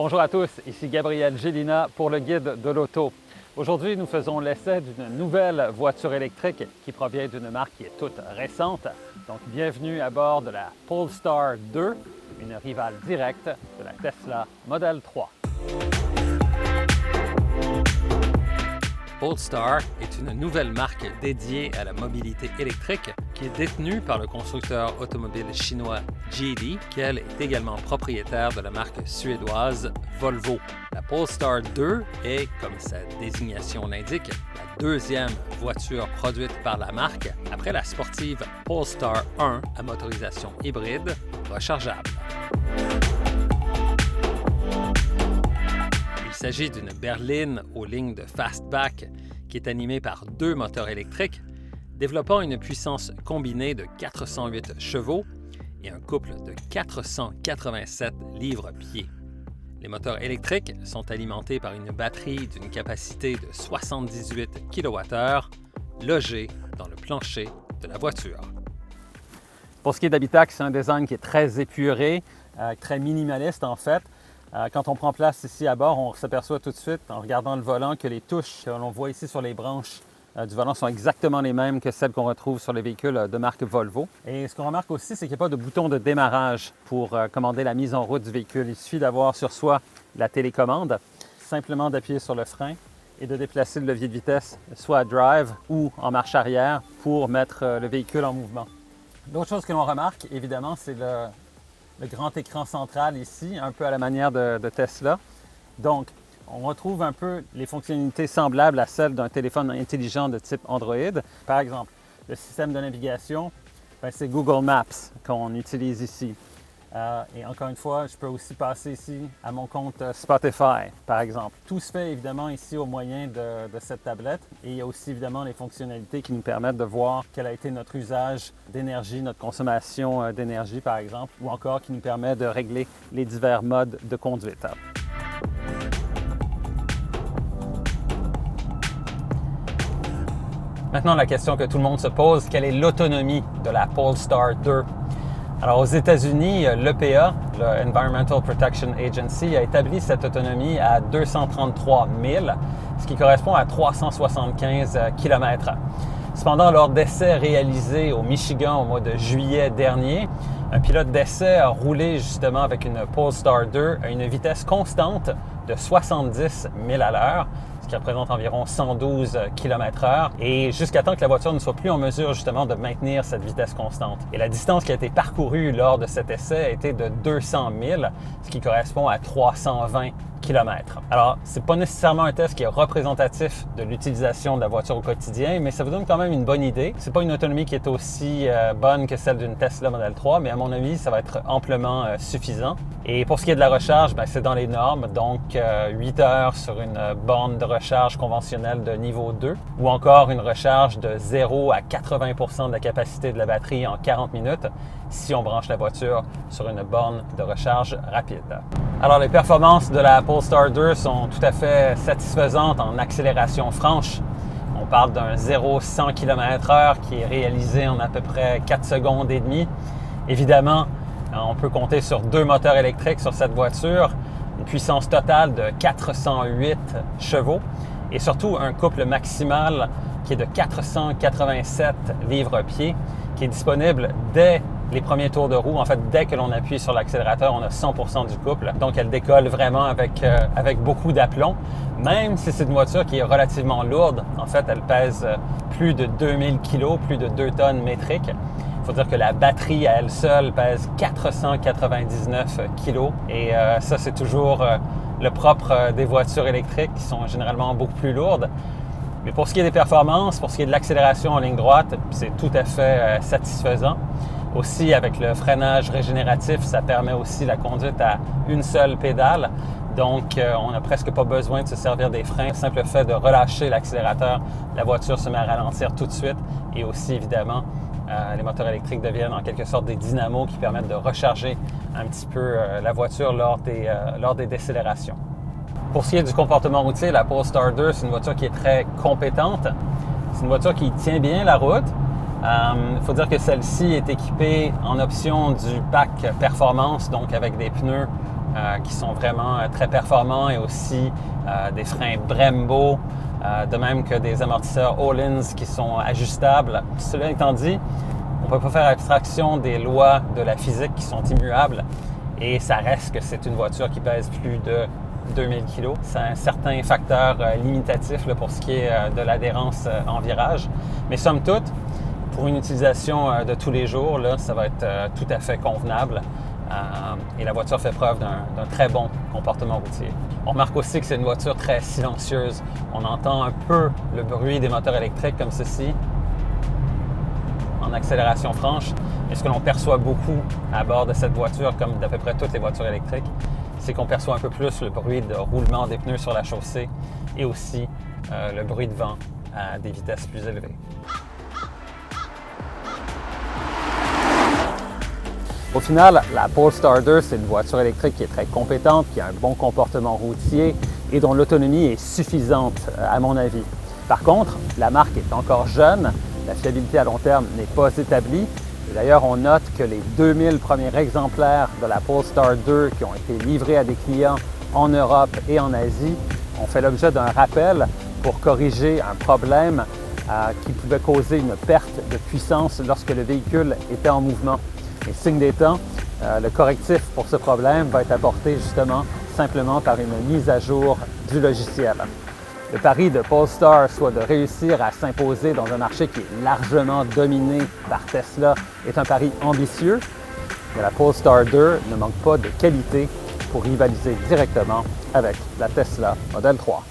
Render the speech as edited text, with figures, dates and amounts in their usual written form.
Bonjour à tous, ici Gabriel Gélina pour le guide de l'auto. Aujourd'hui, nous faisons l'essai d'une nouvelle voiture électrique qui provient d'une marque qui est toute récente. Donc, bienvenue à bord de la Polestar 2, une rivale directe de la Tesla Model 3. Polestar est une nouvelle marque dédiée à la mobilité électrique qui est détenue par le constructeur automobile chinois Geely, qui elle est également propriétaire de la marque suédoise Volvo. La Polestar 2 est, comme sa désignation l'indique, la deuxième voiture produite par la marque après la sportive Polestar 1 à motorisation hybride rechargeable. Il s'agit d'une berline aux lignes de fastback qui est animée par deux moteurs électriques, développant une puissance combinée de 408 chevaux et un couple de 487 livres-pieds. Les moteurs électriques sont alimentés par une batterie d'une capacité de 78 kWh logée dans le plancher de la voiture. Pour ce qui est d'habitacle, c'est un design qui est très épuré, très minimaliste en fait. Quand on prend place ici à bord, on s'aperçoit tout de suite, en regardant le volant, que les touches que l'on voit ici sur les branches du volant sont exactement les mêmes que celles qu'on retrouve sur les véhicules de marque Volvo. Et ce qu'on remarque aussi, c'est qu'il n'y a pas de bouton de démarrage pour commander la mise en route du véhicule. Il suffit d'avoir sur soi la télécommande, simplement d'appuyer sur le frein et de déplacer le levier de vitesse, soit à drive ou en marche arrière, pour mettre le véhicule en mouvement. L'autre chose que l'on remarque, évidemment, c'est le grand écran central ici, un peu à la manière de Tesla. Donc, on retrouve un peu les fonctionnalités semblables à celles d'un téléphone intelligent de type Android. Par exemple, le système de navigation, c'est Google Maps qu'on utilise ici. Et encore une fois, je peux aussi passer ici à mon compte Spotify, par exemple. Tout se fait évidemment ici au moyen de cette tablette. Et il y a aussi évidemment les fonctionnalités qui nous permettent de voir quel a été notre usage d'énergie, notre consommation d'énergie, par exemple, ou encore qui nous permet de régler les divers modes de conduite. Maintenant, la question que tout le monde se pose, quelle est l'autonomie de la Polestar 2? Alors, aux États-Unis, l'EPA, le Environmental Protection Agency, a établi cette autonomie à 233 000, ce qui correspond à 375 km/h. Cependant, lors d'essais réalisés au Michigan au mois de juillet dernier, un pilote d'essai a roulé justement avec une Polestar 2 à une vitesse constante de 70 000 à l'heure, ce qui représente environ 112 km/h, et jusqu'à temps que la voiture ne soit plus en mesure justement de maintenir cette vitesse constante. Et la distance qui a été parcourue lors de cet essai a été de 200 000, ce qui correspond à 320 km. Alors, c'est pas nécessairement un test qui est représentatif de l'utilisation de la voiture au quotidien, mais ça vous donne quand même une bonne idée. C'est pas une autonomie qui est aussi bonne que celle d'une Tesla Model 3, mais à mon avis, ça va être amplement suffisant. Et pour ce qui est de la recharge, c'est dans les normes, donc 8 heures sur une borne de recharge conventionnelle de niveau 2, ou encore une recharge de 0 à 80% de la capacité de la batterie en 40 minutes si on branche la voiture sur une borne de recharge rapide. Alors, les performances de la Polestar 2 sont tout à fait satisfaisantes en accélération franche. On parle d'un 0-100 km/h qui est réalisé en à peu près 4 secondes et demie. Évidemment, on peut compter sur deux moteurs électriques sur cette voiture, une puissance totale de 408 chevaux et surtout un couple maximal qui est de 487 livres-pieds, qui est disponible dès les premiers tours de roue. En fait, dès que l'on appuie sur l'accélérateur, on a 100% du couple. Donc, elle décolle vraiment avec beaucoup d'aplomb. Même si c'est une voiture qui est relativement lourde, en fait, elle pèse plus de 2000 kg, plus de 2 tonnes métriques. Il faut dire que la batterie à elle seule pèse 499 kg. Et ça, c'est toujours le propre des voitures électriques qui sont généralement beaucoup plus lourdes. Mais pour ce qui est des performances, pour ce qui est de l'accélération en ligne droite, c'est tout à fait satisfaisant. Aussi, avec le freinage régénératif, ça permet aussi la conduite à une seule pédale. Donc, on n'a presque pas besoin de se servir des freins. Le simple fait de relâcher l'accélérateur, la voiture se met à ralentir tout de suite. Et aussi, évidemment, les moteurs électriques deviennent en quelque sorte des dynamos qui permettent de recharger un petit peu la voiture lors des décélérations. Pour ce qui est du comportement routier, la Polestar 2, c'est une voiture qui est très compétente. C'est une voiture qui tient bien la route. Il faut dire que celle-ci est équipée en option du pack performance, donc avec des pneus qui sont vraiment très performants et aussi des freins Brembo, de même que des amortisseurs Öhlins qui sont ajustables. Cela étant dit, on ne peut pas faire abstraction des lois de la physique qui sont immuables et ça reste que c'est une voiture qui pèse plus de 2000 kg. C'est un certain facteur limitatif là, pour ce qui est de l'adhérence en virage. Mais somme toute, pour une utilisation de tous les jours, là, ça va être tout à fait convenable. Et la voiture fait preuve d'un très bon comportement routier. On remarque aussi que c'est une voiture très silencieuse. On entend un peu le bruit des moteurs électriques comme ceci en accélération franche. Mais ce que l'on perçoit beaucoup à bord de cette voiture, comme d'à peu près toutes les voitures électriques, c'est qu'on perçoit un peu plus le bruit de roulement des pneus sur la chaussée et aussi le bruit de vent à des vitesses plus élevées. Au final, la Polestar 2, c'est une voiture électrique qui est très compétente, qui a un bon comportement routier et dont l'autonomie est suffisante, à mon avis. Par contre, la marque est encore jeune, la fiabilité à long terme n'est pas établie. D'ailleurs, on note que les 2000 premiers exemplaires de la Polestar 2 qui ont été livrés à des clients en Europe et en Asie ont fait l'objet d'un rappel pour corriger un problème qui pouvait causer une perte de puissance lorsque le véhicule était en mouvement. Et signe des temps, le correctif pour ce problème va être apporté justement simplement par une mise à jour du logiciel. Le pari de Polestar soit de réussir à s'imposer dans un marché qui est largement dominé par Tesla est un pari ambitieux, mais la Polestar 2 ne manque pas de qualité pour rivaliser directement avec la Tesla Model 3.